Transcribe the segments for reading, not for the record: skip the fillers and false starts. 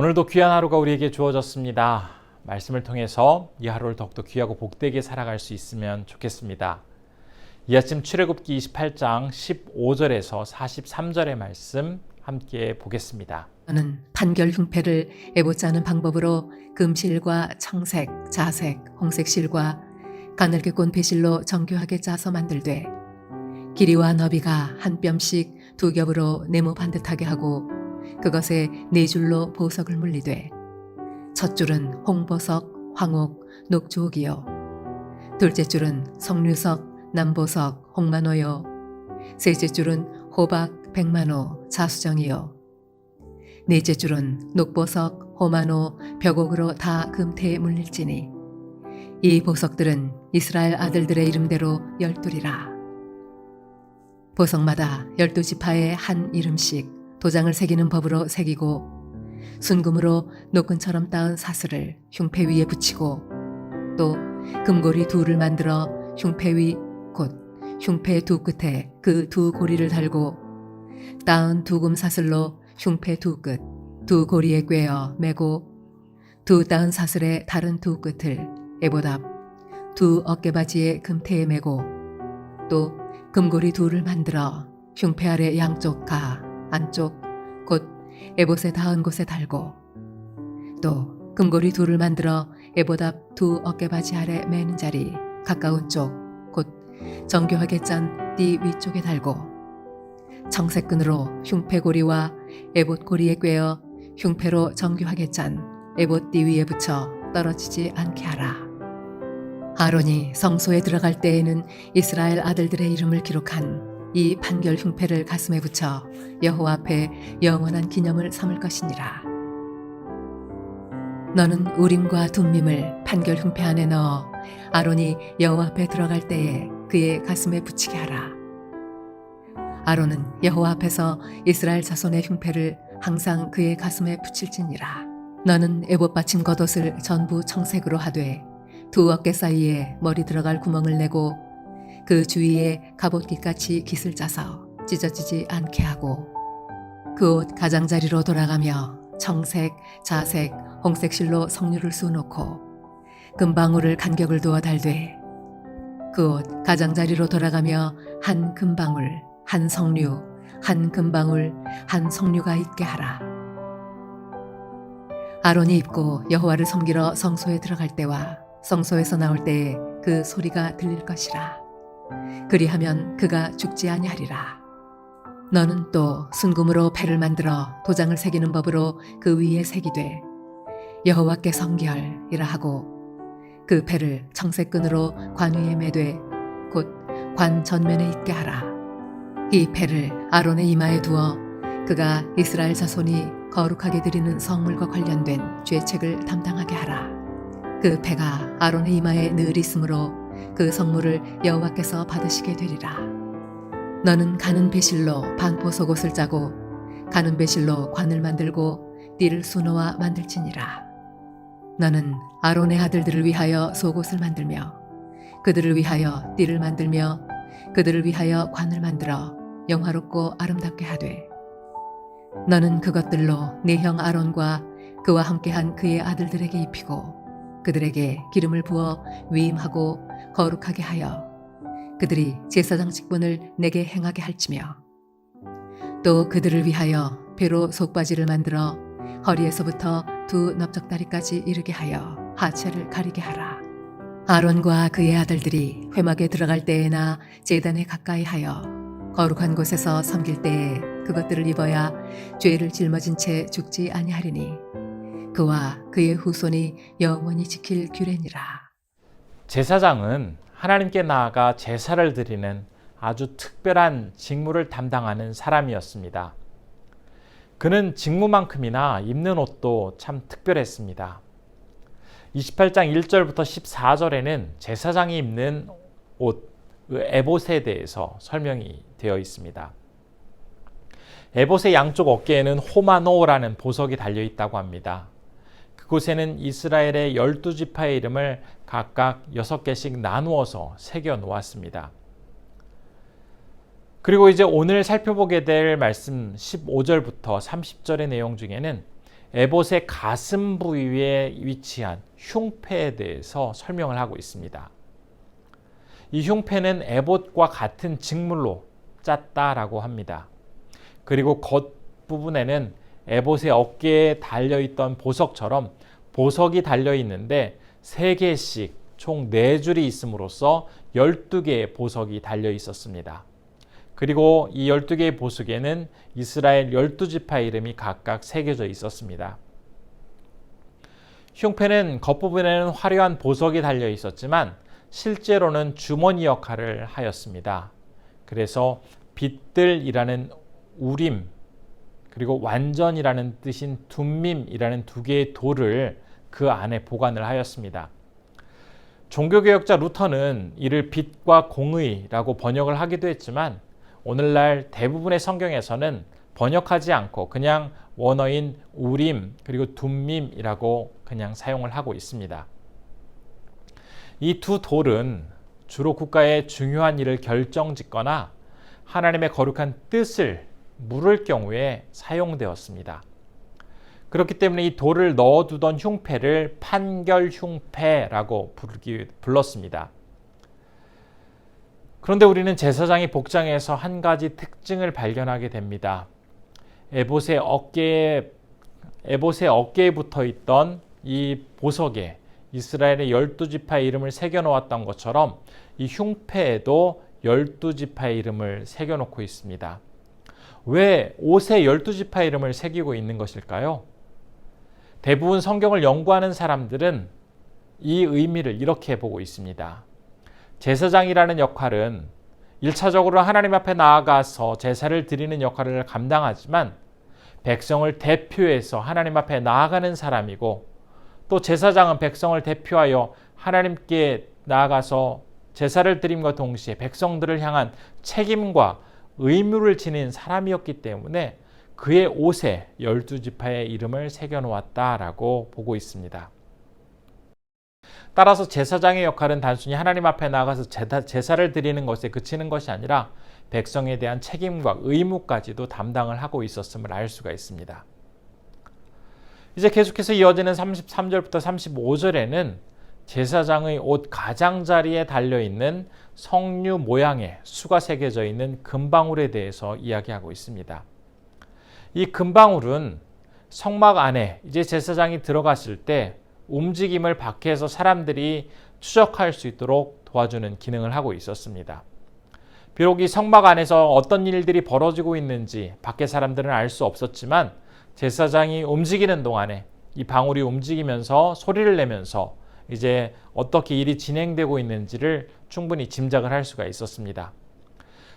오늘도 귀한 하루가 우리에게 주어졌습니다. 말씀을 통해서 이 하루를 더욱더 귀하고 복되게 살아갈 수 있으면 좋겠습니다. 이 아침 출애굽기 28장 15절에서 43절의 말씀 함께 보겠습니다. 너는 판결 흉패를 애보자 하는 방법으로 금실과 청색, 자색, 홍색 실과 가늘게 꼰 배실로 정교하게 짜서 만들되 길이와 너비가 한 뼘씩 두 겹으로 네모 반듯하게 하고 그것에 네 줄로 보석을 물리되 첫 줄은 홍보석, 황옥, 녹주옥이요 둘째 줄은 석류석, 남보석, 홍만호요 셋째 줄은 호박, 백만호, 자수정이요 넷째 줄은 녹보석, 호만호, 벽옥으로 다 금태에 물릴지니 이 보석들은 이스라엘 아들들의 이름대로 12이라. 보석마다 12지파의 한 이름씩 도장을 새기는 법으로 새기고 순금으로 노끈처럼 따은 사슬을 흉패 위에 붙이고 또 금고리 둘을 만들어 흉패 위 곧 흉패 두 끝에 그 두 고리를 달고 따은 두 금 사슬로 흉패 두 끝, 두 고리에 꿰어 매고 두 따은 사슬의 다른 두 끝을 에봇 앞 두 어깨바지에 금태에 매고 또 금고리 둘을 만들어 흉패 아래 양쪽 가 안쪽 곧 에봇에 닿은 곳에 달고 또 금고리 둘을 만들어 에봇 앞 두 어깨바지 아래 매는 자리 가까운 쪽 곧 정교하게 짠 띠 위쪽에 달고 청색끈으로 흉패고리와 에봇 고리에 꿰어 흉패로 정교하게 짠 에봇 띠 위에 붙여 떨어지지 않게 하라. 아론이 성소에 들어갈 때에는 이스라엘 아들들의 이름을 기록한 이 판결 흉패를 가슴에 붙여 여호와 앞에 영원한 기념을 삼을 것이니라. 너는 우림과 둠밈을 판결 흉패 안에 넣어 아론이 여호와 앞에 들어갈 때에 그의 가슴에 붙이게 하라. 아론은 여호와 앞에서 이스라엘 자손의 흉패를 항상 그의 가슴에 붙일지니라. 너는 에봇 받침 겉옷을 전부 청색으로 하되 두 어깨 사이에 머리 들어갈 구멍을 내고 그 주위에 갑옷깃같이 깃을 짜서 찢어지지 않게 하고 그 옷 가장자리로 돌아가며 청색, 자색, 홍색 실로 석류를 쑤놓고 금방울을 간격을 두어 달되 그 옷 가장자리로 돌아가며 한 금방울, 한 석류, 한 금방울, 한 석류가 있게 하라. 아론이 입고 여호와를 섬기러 성소에 들어갈 때와 성소에서 나올 때에 그 소리가 들릴 것이라. 그리하면 그가 죽지 아니하리라. 너는 또 순금으로 패를 만들어 도장을 새기는 법으로 그 위에 새기되 여호와께 성결이라 하고 그 패를 청색끈으로 관 위에 매되 곧 관 전면에 있게 하라. 이 패를 아론의 이마에 두어 그가 이스라엘 자손이 거룩하게 드리는 성물과 관련된 죄책을 담당하게 하라. 그 패가 아론의 이마에 늘 있으므로 그 성물을 여호와께서 받으시게 되리라. 너는 가는 배실로 반포 속옷을 짜고 가는 배실로 관을 만들고 띠를 수놓아 만들지니라. 너는 아론의 아들들을 위하여 속옷을 만들며 그들을 위하여 띠를 만들며 그들을 위하여 관을 만들어 영화롭고 아름답게 하되 너는 그것들로 네 형 아론과 그와 함께한 그의 아들들에게 입히고 그들에게 기름을 부어 위임하고 거룩하게 하여 그들이 제사장 직분을 내게 행하게 할지며 또 그들을 위하여 배로 속바지를 만들어 허리에서부터 두 넓적다리까지 이르게 하여 하체를 가리게 하라. 아론과 그의 아들들이 회막에 들어갈 때에나 제단에 가까이 하여 거룩한 곳에서 섬길 때에 그것들을 입어야 죄를 짊어진 채 죽지 아니하리니 그와 그의 후손이 영원히 지킬 규례니라. 제사장은 하나님께 나아가 제사를 드리는 아주 특별한 직무를 담당하는 사람이었습니다. 그는 직무만큼이나 입는 옷도 참 특별했습니다. 28장 1절부터 14절에는 제사장이 입는 옷, 에봇에 대해서 설명이 되어 있습니다. 에봇의 양쪽 어깨에는 호마노라는 보석이 달려 있다고 합니다. 그곳에는 이스라엘의 12지파의 이름을 각각 6개씩 나누어서 새겨 놓았습니다. 그리고 이제 오늘 살펴보게 될 말씀 15절부터 30절의 내용 중에는 에봇의 가슴 부위에 위치한 흉패에 대해서 설명을 하고 있습니다. 이 흉패는 에봇과 같은 직물로 짰다라고 합니다. 그리고 겉부분에는 에봇의 어깨에 달려있던 보석처럼 보석이 달려있는데 3개씩 총 4줄이 있음으로써 12개의 보석이 달려있었습니다. 그리고 이 12개의 보석에는 이스라엘 12지파 이름이 각각 새겨져 있었습니다. 흉패는 겉부분에는 화려한 보석이 달려 있었지만 실제로는 주머니 역할을 하였습니다. 그래서 빛들이라는 우림 그리고 완전이라는 뜻인 둠밈이라는 2개의 돌을 그 안에 보관을 하였습니다. 종교개혁자 루터는 이를 빛과 공의라고 번역을 하기도 했지만 오늘날 대부분의 성경에서는 번역하지 않고 그냥 원어인 우림 그리고 둠밈이라고 그냥 사용을 하고 있습니다. 이 2 돌은 주로 국가의 중요한 일을 결정짓거나 하나님의 거룩한 뜻을 물을 경우에 사용되었습니다. 그렇기 때문에 이 돌을 넣어두던 흉패를 판결 흉패라고 불렀습니다. 그런데 우리는 제사장이 복장에서 한 가지 특징을 발견하게 됩니다. 에봇의 어깨에 붙어 있던 이 보석에 이스라엘의 12지파의 이름을 새겨놓았던 것처럼 이 흉패에도 12지파의 이름을 새겨놓고 있습니다. 왜 옷에 12지파의 이름을 새기고 있는 것일까요? 대부분 성경을 연구하는 사람들은 이 의미를 이렇게 보고 있습니다. 제사장이라는 역할은 1차적으로 하나님 앞에 나아가서 제사를 드리는 역할을 감당하지만 백성을 대표해서 하나님 앞에 나아가는 사람이고 또 제사장은 백성을 대표하여 하나님께 나아가서 제사를 드림과 동시에 백성들을 향한 책임과 의무를 지닌 사람이었기 때문에 그의 옷에 12지파의 이름을 새겨놓았다라고 보고 있습니다. 따라서 제사장의 역할은 단순히 하나님 앞에 나아가서 제사를 드리는 것에 그치는 것이 아니라 백성에 대한 책임과 의무까지도 담당을 하고 있었음을 알 수가 있습니다. 이제 계속해서 이어지는 33절부터 35절에는 제사장의 옷 가장자리에 달려있는 성류 모양의 수가 새겨져 있는 금방울에 대해서 이야기하고 있습니다. 이 금방울은 성막 안에 이제 제사장이 들어갔을 때 움직임을 밖에서 사람들이 추적할 수 있도록 도와주는 기능을 하고 있었습니다. 비록 이 성막 안에서 어떤 일들이 벌어지고 있는지 밖에 사람들은 알 수 없었지만 제사장이 움직이는 동안에 이 방울이 움직이면서 소리를 내면서 이제 어떻게 일이 진행되고 있는지를 충분히 짐작을 할 수가 있었습니다.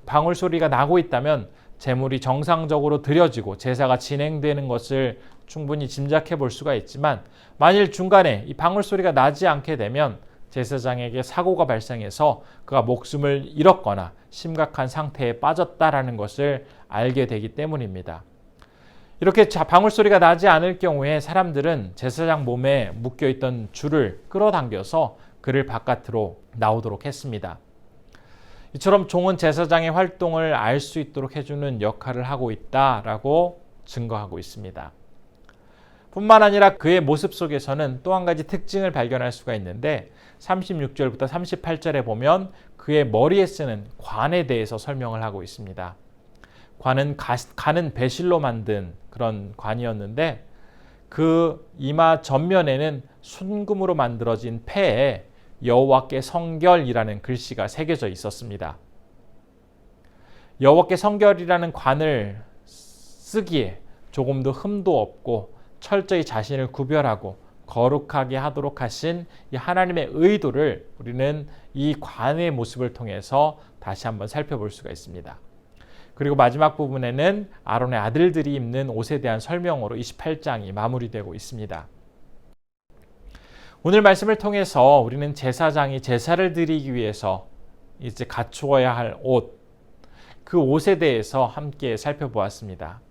방울 소리가 나고 있다면 제물이 정상적으로 드려지고 제사가 진행되는 것을 충분히 짐작해 볼 수가 있지만 만일 중간에 이 방울 소리가 나지 않게 되면 제사장에게 사고가 발생해서 그가 목숨을 잃었거나 심각한 상태에 빠졌다라는 것을 알게 되기 때문입니다. 이렇게 방울 소리가 나지 않을 경우에 사람들은 제사장 몸에 묶여있던 줄을 끌어당겨서 그를 바깥으로 나오도록 했습니다. 이처럼 종은 제사장의 활동을 알 수 있도록 해주는 역할을 하고 있다라고 증거하고 있습니다. 뿐만 아니라 그의 모습 속에서는 또 한 가지 특징을 발견할 수가 있는데 36절부터 38절에 보면 그의 머리에 쓰는 관에 대해서 설명을 하고 있습니다. 관은 가는 배실로 만든 그런 관이었는데 그 이마 전면에는 순금으로 만들어진 패에 여호와께 성결이라는 글씨가 새겨져 있었습니다. 여호와께 성결이라는 관을 쓰기에 조금도 흠도 없고 철저히 자신을 구별하고 거룩하게 하도록 하신 이 하나님의 의도를 우리는 이 관의 모습을 통해서 다시 한번 살펴볼 수가 있습니다. 그리고 마지막 부분에는 아론의 아들들이 입는 옷에 대한 설명으로 28장이 마무리되고 있습니다. 오늘 말씀을 통해서 우리는 제사장이 제사를 드리기 위해서 이제 갖추어야 할 옷, 그 옷에 대해서 함께 살펴보았습니다.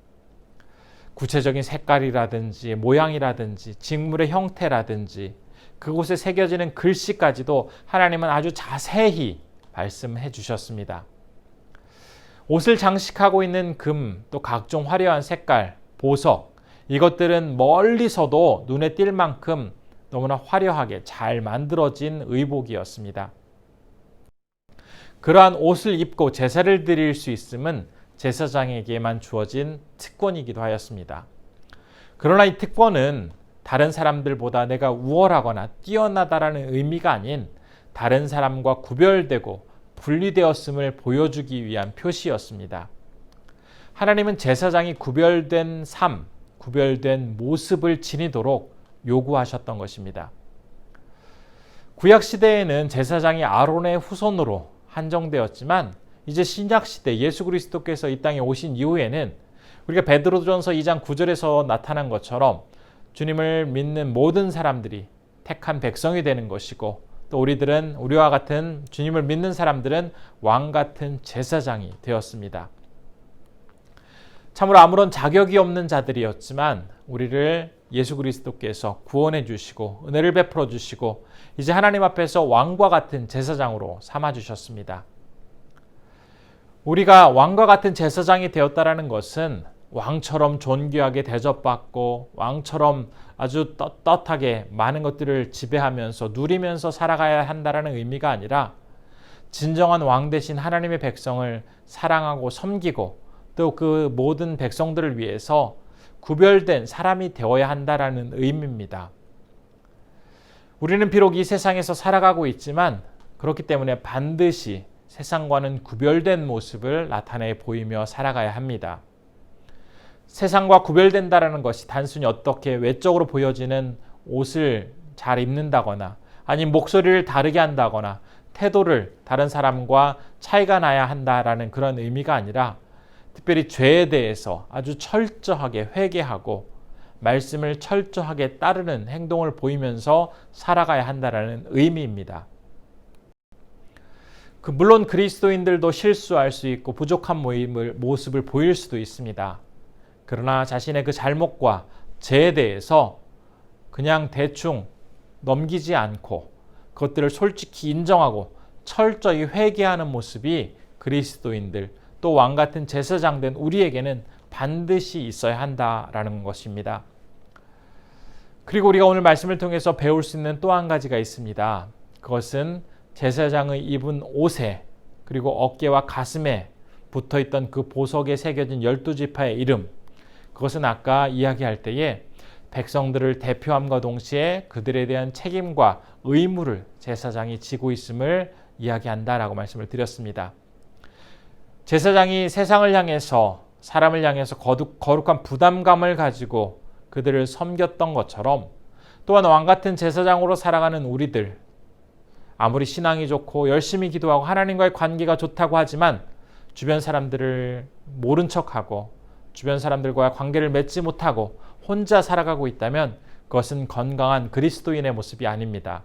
구체적인 색깔이라든지 모양이라든지 직물의 형태라든지 그곳에 새겨지는 글씨까지도 하나님은 아주 자세히 말씀해 주셨습니다. 옷을 장식하고 있는 금, 또 각종 화려한 색깔, 보석, 이것들은 멀리서도 눈에 띌 만큼 너무나 화려하게 잘 만들어진 의복이었습니다. 그러한 옷을 입고 제사를 드릴 수 있음은 제사장에게만 주어진 특권이기도 하였습니다. 그러나 이 특권은 다른 사람들보다 내가 우월하거나 뛰어나다라는 의미가 아닌 다른 사람과 구별되고 분리되었음을 보여주기 위한 표시였습니다. 하나님은 제사장이 구별된 삶, 구별된 모습을 지니도록 요구하셨던 것입니다. 구약시대에는 제사장이 아론의 후손으로 한정되었지만 이제 신약시대 예수 그리스도께서 이 땅에 오신 이후에는 우리가 베드로전서 2장 9절에서 나타난 것처럼 주님을 믿는 모든 사람들이 택한 백성이 되는 것이고 또 우리와 같은 주님을 믿는 사람들은 왕 같은 제사장이 되었습니다. 참으로 아무런 자격이 없는 자들이었지만 우리를 예수 그리스도께서 구원해 주시고 은혜를 베풀어 주시고 이제 하나님 앞에서 왕과 같은 제사장으로 삼아 주셨습니다. 우리가 왕과 같은 제사장이 되었다라는 것은 왕처럼 존귀하게 대접받고 왕처럼 아주 떳떳하게 많은 것들을 지배하면서 누리면서 살아가야 한다라는 의미가 아니라 진정한 왕 대신 하나님의 백성을 사랑하고 섬기고 또 그 모든 백성들을 위해서 구별된 사람이 되어야 한다라는 의미입니다. 우리는 비록 이 세상에서 살아가고 있지만 그렇기 때문에 반드시 세상과는 구별된 모습을 나타내 보이며 살아가야 합니다. 세상과 구별된다라는 것이 단순히 어떻게 외적으로 보여지는 옷을 잘 입는다거나 아니면 목소리를 다르게 한다거나 태도를 다른 사람과 차이가 나야 한다라는 그런 의미가 아니라 특별히 죄에 대해서 아주 철저하게 회개하고 말씀을 철저하게 따르는 행동을 보이면서 살아가야 한다라는 의미입니다. 물론 그리스도인들도 실수할 수 있고 부족한 모습을 보일 수도 있습니다. 그러나 자신의 그 잘못과 죄에 대해서 그냥 대충 넘기지 않고 그것들을 솔직히 인정하고 철저히 회개하는 모습이 그리스도인들 또 왕같은 제사장된 우리에게는 반드시 있어야 한다라는 것입니다. 그리고 우리가 오늘 말씀을 통해서 배울 수 있는 또 한 가지가 있습니다. 그것은 제사장의 입은 옷에 그리고 어깨와 가슴에 붙어있던 그 보석에 새겨진 12지파의 이름, 그것은 아까 이야기할 때에 백성들을 대표함과 동시에 그들에 대한 책임과 의무를 제사장이 지고 있음을 이야기한다라고 말씀을 드렸습니다. 제사장이 세상을 향해서 사람을 향해서 거룩한 부담감을 가지고 그들을 섬겼던 것처럼 또한 왕같은 제사장으로 살아가는 우리들, 아무리 신앙이 좋고 열심히 기도하고 하나님과의 관계가 좋다고 하지만 주변 사람들을 모른 척하고 주변 사람들과 관계를 맺지 못하고 혼자 살아가고 있다면 그것은 건강한 그리스도인의 모습이 아닙니다.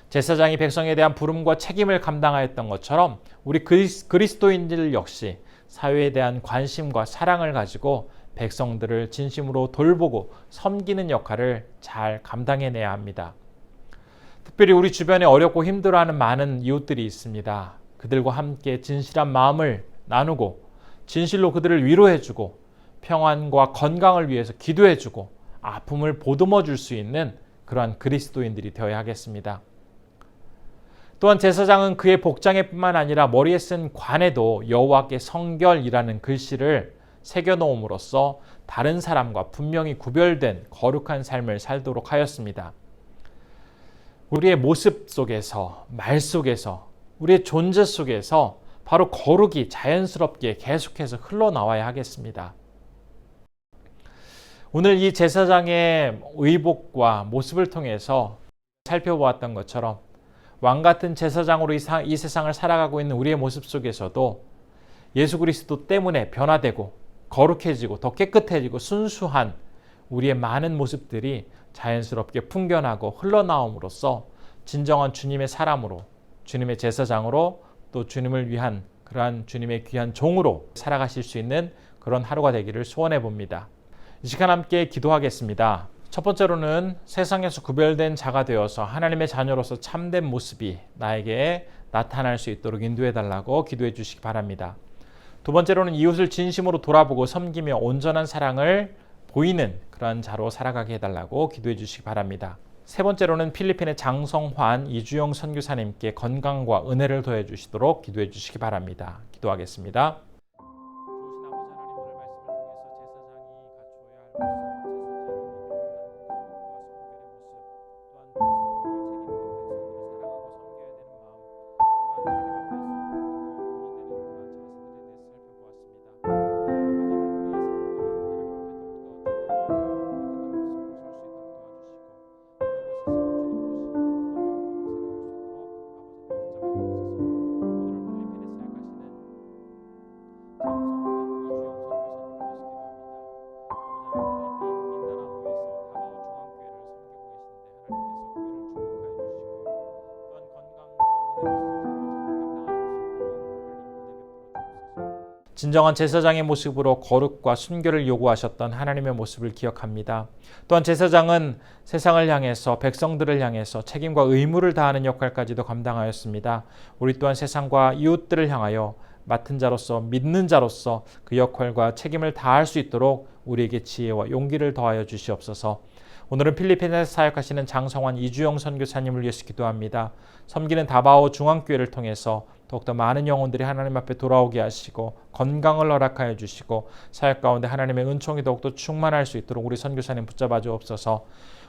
제사장이 백성에 대한 부름과 책임을 감당하였던 것처럼 우리 그리스도인들 역시 사회에 대한 관심과 사랑을 가지고 백성들을 진심으로 돌보고 섬기는 역할을 잘 감당해내야 합니다. 특별히 우리 주변에 어렵고 힘들어하는 많은 이웃들이 있습니다. 그들과 함께 진실한 마음을 나누고 진실로 그들을 위로해주고 평안과 건강을 위해서 기도해주고 아픔을 보듬어 줄 수 있는 그러한 그리스도인들이 되어야 하겠습니다. 또한 제사장은 그의 복장에뿐만 아니라 머리에 쓴 관에도 여호와께 성결이라는 글씨를 새겨놓음으로써 다른 사람과 분명히 구별된 거룩한 삶을 살도록 하였습니다. 우리의 모습 속에서, 말 속에서, 우리의 존재 속에서 바로 거룩이 자연스럽게 계속해서 흘러나와야 하겠습니다. 오늘 이 제사장의 의복과 모습을 통해서 살펴보았던 것처럼 왕같은 제사장으로 이 세상을 살아가고 있는 우리의 모습 속에서도 예수 그리스도 때문에 변화되고 거룩해지고 더 깨끗해지고 순수한 우리의 많은 모습들이 자연스럽게 풍겨나고 흘러나옴으로써 진정한 주님의 사람으로, 주님의 제사장으로 또 주님을 위한 그러한 주님의 귀한 종으로 살아가실 수 있는 그런 하루가 되기를 소원해 봅니다. 이 시간 함께 기도하겠습니다. 첫 번째로는 세상에서 구별된 자가 되어서 하나님의 자녀로서 참된 모습이 나에게 나타날 수 있도록 인도해 달라고 기도해 주시기 바랍니다. 두 번째로는 이웃을 진심으로 돌아보고 섬기며 온전한 사랑을 보이는 그런 자로 살아가게 해달라고 기도해 주시기 바랍니다. 세 번째로는 필리핀의 장성환 이주영 선교사님께 건강과 은혜를 더해 주시도록 기도해 주시기 바랍니다. 기도하겠습니다. 진정한 제사장의 모습으로 거룩과 순결을 요구하셨던 하나님의 모습을 기억합니다. 또한 제사장은 세상을 향해서 백성들을 향해서 책임과 의무를 다하는 역할까지도 감당하였습니다. 우리 또한 세상과 이웃들을 향하여 맡은 자로서 믿는 자로서 그 역할과 책임을 다할 수 있도록 우리에게 지혜와 용기를 더하여 주시옵소서. 오늘은 필리핀에서 사역하시는 장성환 이주영 선교사님을 위해서 기도합니다. 섬기는 다바오 중앙교회를 통해서 더욱더 많은 영혼들이 하나님 앞에 돌아오게 하시고 건강을 허락하여 주시고 사역 가운데 하나님의 은총이 더욱더 충만할 수 있도록 우리 선교사님 붙잡아 주옵소서.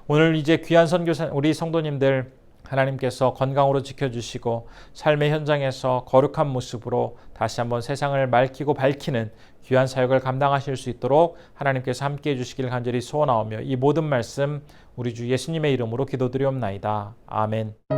오늘 이제 귀한 선교사 우리 성도님들 하나님께서 건강으로 지켜주시고 삶의 현장에서 거룩한 모습으로 다시 한번 세상을 맑히고 밝히는 귀한 사역을 감당하실 수 있도록 하나님께서 함께해 주시길 간절히 소원하오며 이 모든 말씀 우리 주 예수님의 이름으로 기도드리옵나이다. 아멘.